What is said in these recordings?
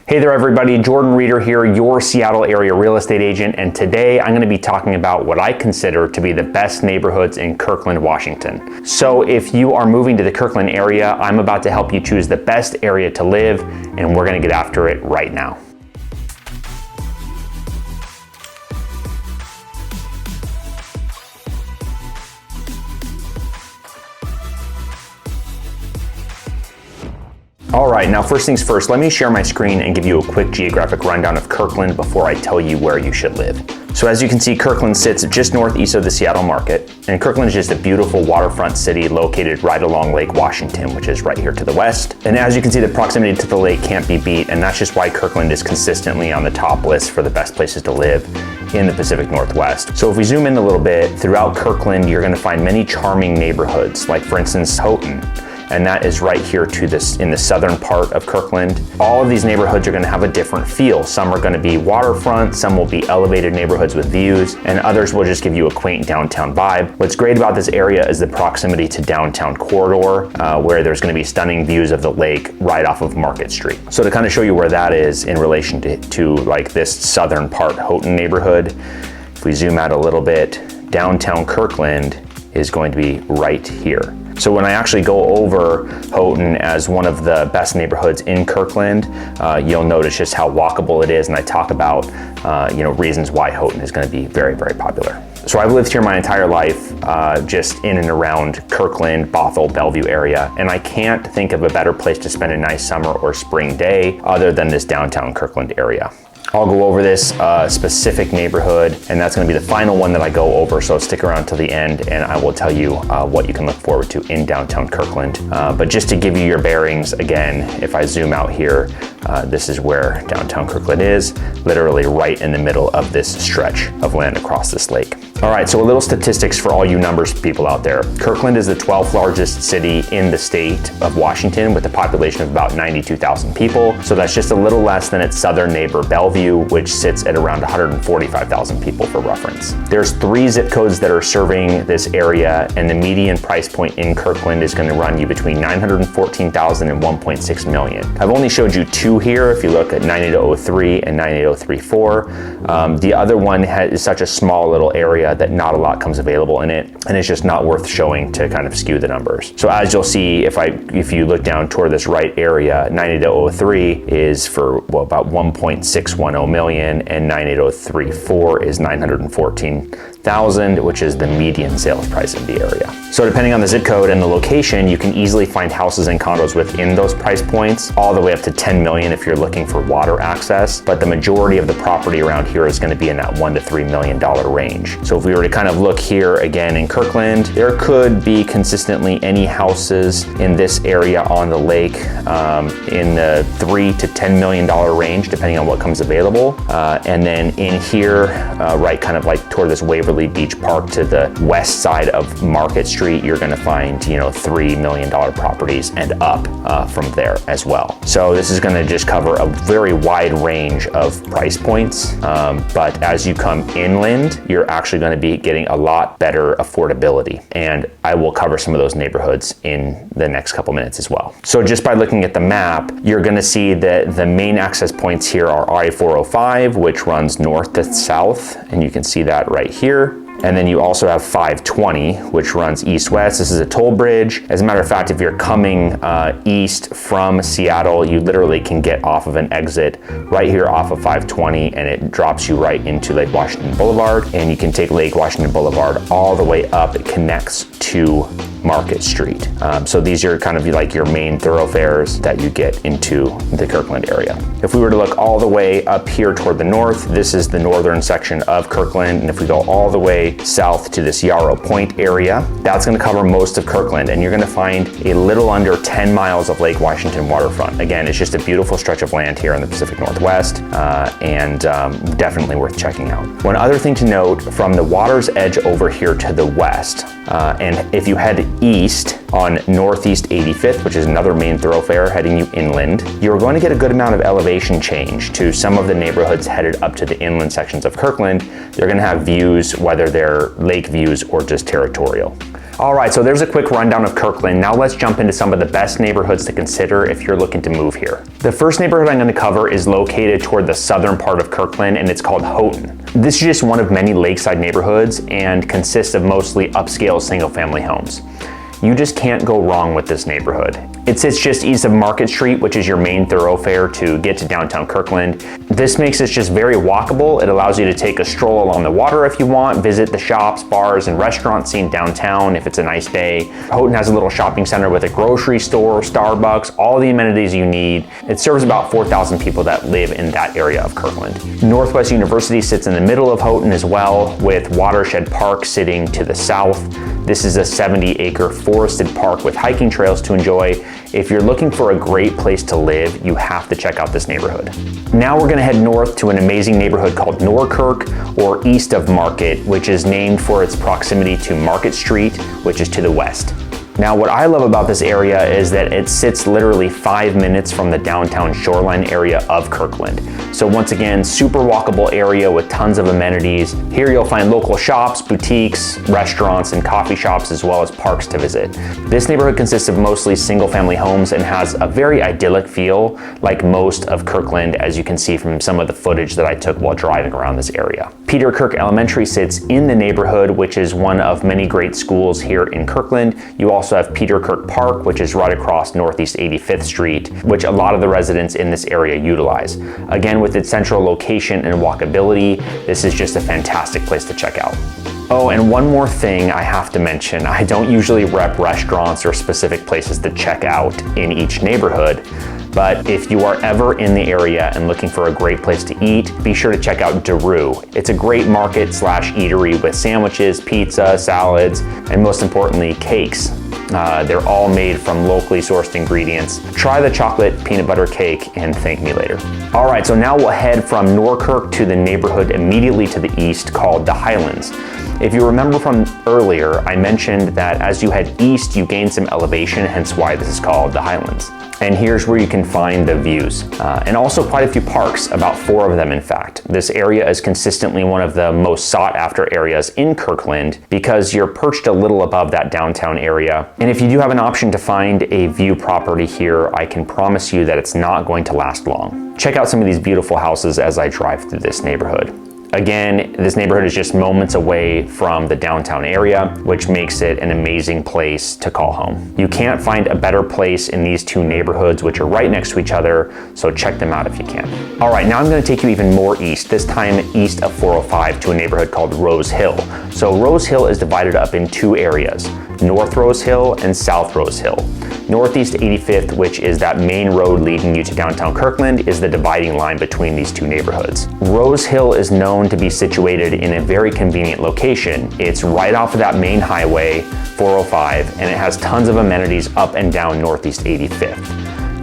Hey there everybody, Jordan Reeder here, your Seattle area real estate agent, and today I'm going to be talking about what I consider to be the best neighborhoods in Kirkland, Washington. So if you are moving to the Kirkland area, I'm about to help you choose the best area to live, and we're going to get after it right now. All right, now first things first, let me share my screen and give you a quick geographic rundown of Kirkland before I tell you where you should live. So as you can see, Kirkland sits just northeast of the Seattle market, and Kirkland is just a beautiful waterfront city located right along Lake Washington, which is right here to the west. And as you can see, the proximity to the lake can't be beat, and that's just why Kirkland is consistently on the top list for the best places to live in the Pacific Northwest. So if we zoom in a little bit, throughout Kirkland, you're gonna find many charming neighborhoods, like for instance, Houghton. And that is right here to this in the southern part of Kirkland. All of these neighborhoods are gonna have a different feel. Some are gonna be waterfront, some will be elevated neighborhoods with views, and others will just give you a quaint downtown vibe. What's great about this area is the proximity to downtown corridor, where there's gonna be stunning views of the lake right off of Market Street. So to kind of show you where that is in relation to like this southern part Houghton neighborhood, if we zoom out a little bit, downtown Kirkland is going to be right here. So when I actually go over Houghton as one of the best neighborhoods in Kirkland, you'll notice just how walkable it is, and I talk about reasons why Houghton is going to be very, very popular. So I've lived here my entire life, just in and around Kirkland, Bothell, Bellevue area, and I can't think of a better place to spend a nice summer or spring day other than this downtown Kirkland area. I'll go over this specific neighborhood, and that's gonna be the final one that I go over, so stick around till the end and I will tell you what you can look forward to in downtown Kirkland. But just to give you your bearings, again, if I zoom out here, this is where downtown Kirkland is, literally right in the middle of this stretch of land across this lake. All right, so a little statistics for all you numbers people out there. Kirkland is the 12th largest city in the state of Washington with a population of about 92,000 people. So that's just a little less than its southern neighbor, Bellevue, which sits at around 145,000 people for reference. There's 3 zip codes that are serving this area, and the median price point in Kirkland is gonna run you between 914,000 and 1.6 million. I've only showed you 2 here. If you look at 98003 and 98034, the other one is such a small little area that not a lot comes available in it, and it's just not worth showing to kind of skew the numbers. So as you'll see, if you look down toward this right area, 98003 is for about 1.610 million, and 98034 is 914,000, which is the median sales price in the area. So depending on the zip code and the location, you can easily find houses and condos within those price points, all the way up to 10 million if you're looking for water access, but the majority of the property around here is gonna be in that $1 to $3 million range. So if we were to kind of look here again in Kirkland, there could be consistently any houses in this area on the lake in the $3 to $10 million range, depending on what comes available. And then in here, right kind of like toward this Waverly Beach Park to the west side of Market Street, you're gonna find, $3 million properties and up from there as well. So this is gonna just cover a very wide range of price points. But as you come inland, you're actually gonna be getting a lot better affordability. And I will cover some of those neighborhoods in the next couple minutes as well. So just by looking at the map, you're gonna see that the main access points here are I-405, which runs north to south, and you can see that right here. And then you also have 520, which runs east-west. This is a toll bridge. As a matter of fact, if you're coming east from Seattle, you literally can get off of an exit right here off of 520, and it drops you right into Lake Washington Boulevard. And you can take Lake Washington Boulevard all the way up. It connects to Market Street. So these are kind of like your main thoroughfares that you get into the Kirkland area. If we were to look all the way up here toward the north, this is the northern section of Kirkland. And if we go all the way south to this Yarrow Point area, that's gonna cover most of Kirkland, and you're gonna find a little under 10 miles of Lake Washington waterfront. Again, it's just a beautiful stretch of land here in the Pacific Northwest, and definitely worth checking out. One other thing to note, from the water's edge over here to the west, and if you head east on Northeast 85th, which is another main thoroughfare heading you inland, you're going to get a good amount of elevation change to some of the neighborhoods headed up to the inland sections of Kirkland. They're going to have views, whether they're lake views or just territorial. All right, so there's a quick rundown of Kirkland. Now let's jump into some of the best neighborhoods to consider if you're looking to move here. The first neighborhood I'm going to cover is located toward the southern part of Kirkland, and it's called Houghton. This is just one of many lakeside neighborhoods and consists of mostly upscale single-family homes. You just can't go wrong with this neighborhood. It sits just east of Market Street, which is your main thoroughfare to get to downtown Kirkland. This makes it just very walkable. It allows you to take a stroll along the water if you want, visit the shops, bars, and restaurants seen downtown if it's a nice day. Houghton has a little shopping center with a grocery store, Starbucks, all the amenities you need. It serves about 4,000 people that live in that area of Kirkland. Northwest University sits in the middle of Houghton as well, with Watershed Park sitting to the south. This is a 70-acre forested park with hiking trails to enjoy. If you're looking for a great place to live, you have to check out this neighborhood. Now we're gonna head north to an amazing neighborhood called Norkirk, or east of Market, which is named for its proximity to Market Street, which is to the west. Now, what I love about this area is that it sits literally 5 minutes from the downtown shoreline area of Kirkland. So once again, super walkable area with tons of amenities. Here you'll find local shops, boutiques, restaurants, and coffee shops, as well as parks to visit. This neighborhood consists of mostly single-family homes and has a very idyllic feel, like most of Kirkland, as you can see from some of the footage that I took while driving around this area. Peter Kirk Elementary sits in the neighborhood, which is one of many great schools here in Kirkland. You also have Peter Kirk Park, which is right across Northeast 85th Street, which a lot of the residents in this area utilize. Again, with its central location and walkability, this is just a fantastic place to check out. Oh, and one more thing I have to mention. I don't usually rep restaurants or specific places to check out in each neighborhood, but if you are ever in the area and looking for a great place to eat, be sure to check out Daru. It's a great market/eatery with sandwiches, pizza, salads, and most importantly, cakes. They're all made from locally sourced ingredients. Try the chocolate peanut butter cake and thank me later. All right, so now we'll head from Norkirk to the neighborhood immediately to the east called the Highlands. If you remember from earlier, I mentioned that as you head east, you gain some elevation, hence why this is called the Highlands. And here's where you can find the views. And also quite a few parks, about 4 of them in fact. This area is consistently one of the most sought after areas in Kirkland because you're perched a little above that downtown area. And if you do have an option to find a view property here, I can promise you that it's not going to last long. Check out some of these beautiful houses as I drive through this neighborhood. Again, this neighborhood is just moments away from the downtown area, which makes it an amazing place to call home. You can't find a better place in these 2 neighborhoods, which are right next to each other, so check them out if you can. All right, now I'm gonna take you even more east, this time east of 405 to a neighborhood called Rose Hill. So Rose Hill is divided up in 2 areas, North Rose Hill and South Rose Hill. Northeast 85th, which is that main road leading you to downtown Kirkland, is the dividing line between these 2 neighborhoods. Rose Hill is known to be situated in a very convenient location. It's right off of that main highway, 405, and it has tons of amenities up and down Northeast 85th.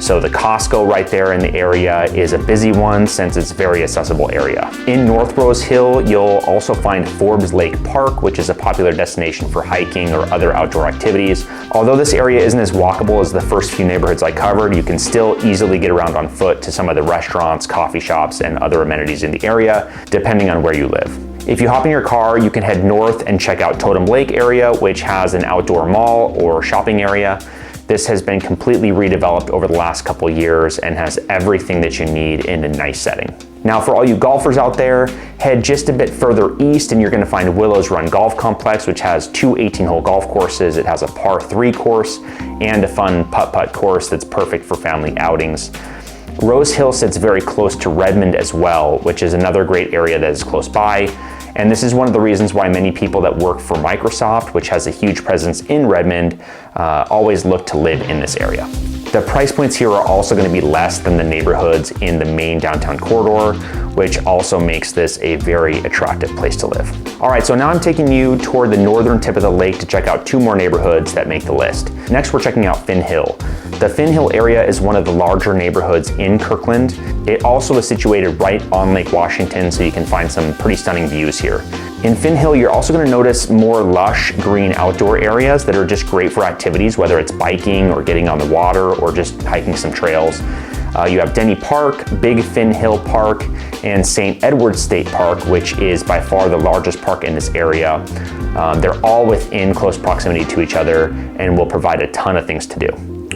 So the Costco right there in the area is a busy one since it's a very accessible area. In North Rose Hill, you'll also find Forbes Lake Park, which is a popular destination for hiking or other outdoor activities. Although this area isn't as walkable as the first few neighborhoods I covered, you can still easily get around on foot to some of the restaurants, coffee shops, and other amenities in the area, depending on where you live. If you hop in your car, you can head north and check out Totem Lake area, which has an outdoor mall or shopping area. This has been completely redeveloped over the last couple years and has everything that you need in a nice setting. Now for all you golfers out there, head just a bit further east and you're gonna find Willows Run Golf Complex, which has 2 18-hole golf courses. It has a par 3 course and a fun putt-putt course that's perfect for family outings. Rose Hill sits very close to Redmond as well, which is another great area that is close by. And this is one of the reasons why many people that work for Microsoft, which has a huge presence in Redmond, always look to live in this area. The price points here are also going to be less than the neighborhoods in the main downtown corridor, which also makes this a very attractive place to live. All right, so now I'm taking you toward the northern tip of the lake to check out 2 more neighborhoods that make the list. Next, we're checking out Finn Hill. The Finn Hill area is one of the larger neighborhoods in Kirkland. It also is situated right on Lake Washington, so you can find some pretty stunning views here. In Finn Hill, you're also going to notice more lush green outdoor areas that are just great for activities, whether it's biking or getting on the water or just hiking some trails. You have Denny Park, Big Fin Hill Park, and St. Edward State Park, which is by far the largest park in this area. They're all within close proximity to each other and will provide a ton of things to do.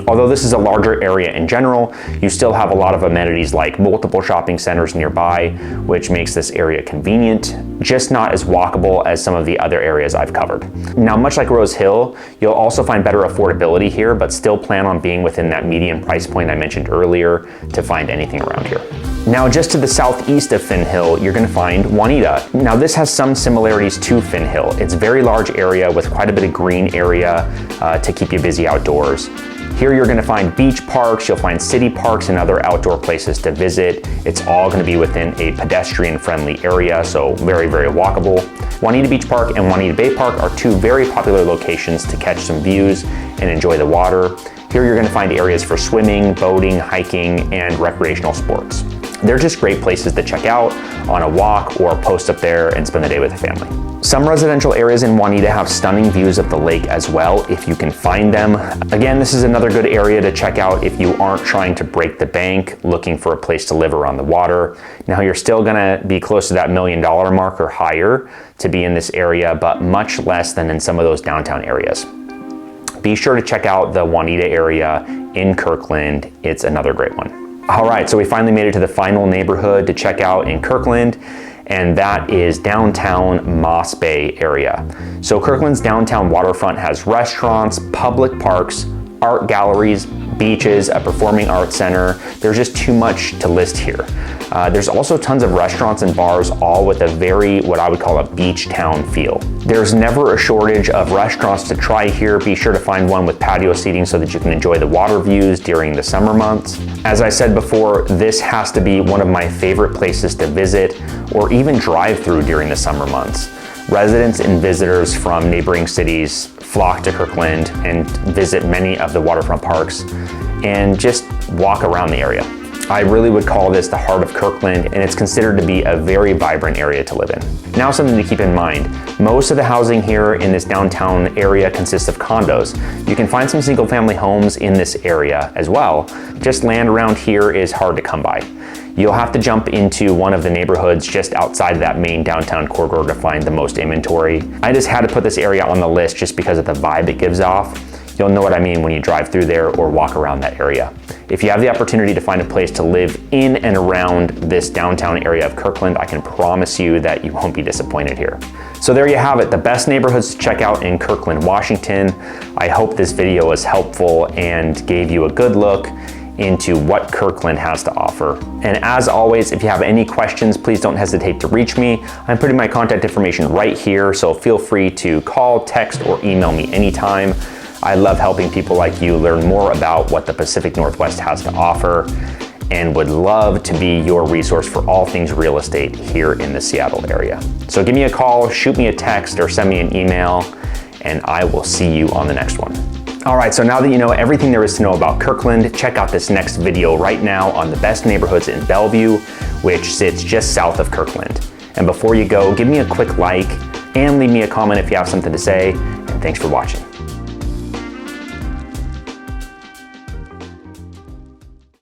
Although this is a larger area in general, you still have a lot of amenities like multiple shopping centers nearby, which makes this area convenient, just not as walkable as some of the other areas I've covered. Now, much like Rose Hill, you'll also find better affordability here, but still plan on being within that median price point I mentioned earlier to find anything around here. Now, just to the southeast of Fin Hill, you're gonna find Juanita. Now, this has some similarities to Fin Hill. It's a very large area with quite a bit of green area to keep you busy outdoors. Here you're gonna find beach parks, you'll find city parks and other outdoor places to visit. It's all gonna be within a pedestrian-friendly area, so very, very walkable. Juanita Beach Park and Juanita Bay Park are two very popular locations to catch some views and enjoy the water. Here you're gonna find areas for swimming, boating, hiking, and recreational sports. They're just great places to check out on a walk or post up there and spend the day with the family. Some residential areas in Juanita have stunning views of the lake as well, if you can find them. Again, this is another good area to check out if you aren't trying to break the bank, looking for a place to live around the water. Now, you're still gonna be close to that $1 million mark or higher to be in this area, but much less than in some of those downtown areas. Be sure to check out the Juanita area in Kirkland. It's another great one. All right, so we finally made it to the final neighborhood to check out in Kirkland, and that is downtown Moss Bay area. So Kirkland's downtown waterfront has restaurants, public parks, art galleries, beaches, a performing arts center. There's just too much to list here. There's also tons of restaurants and bars, all with a very, what I would call a beach town feel. There's never a shortage of restaurants to try here. Be sure to find one with patio seating so that you can enjoy the water views during the summer months. As I said before, this has to be one of my favorite places to visit or even drive through during the summer months. Residents and visitors from neighboring cities flock to Kirkland and visit many of the waterfront parks and just walk around the area. I really would call this the heart of Kirkland, and it's considered to be a very vibrant area to live in. Now, something to keep in mind, most of the housing here in this downtown area consists of condos. You can find some single family homes in this area as well. Just land around here is hard to come by. You'll have to jump into one of the neighborhoods just outside of that main downtown corridor to find the most inventory. I just had to put this area on the list just because of the vibe it gives off. You'll know what I mean when you drive through there or walk around that area. If you have the opportunity to find a place to live in and around this downtown area of Kirkland, I can promise you that you won't be disappointed here. So there you have it, the best neighborhoods to check out in Kirkland, Washington. I hope this video was helpful and gave you a good look into what Kirkland has to offer. And as always, if you have any questions, please don't hesitate to reach me. I'm putting my contact information right here, so feel free to call, text, or email me anytime. I love helping people like you learn more about what the Pacific Northwest has to offer and would love to be your resource for all things real estate here in the Seattle area. So give me a call, shoot me a text, or send me an email, and I will see you on the next one. All right, so now that you know everything there is to know about Kirkland, check out this next video right now on the best neighborhoods in Bellevue, which sits just south of Kirkland. And before you go, give me a quick like and leave me a comment if you have something to say, and thanks for watching.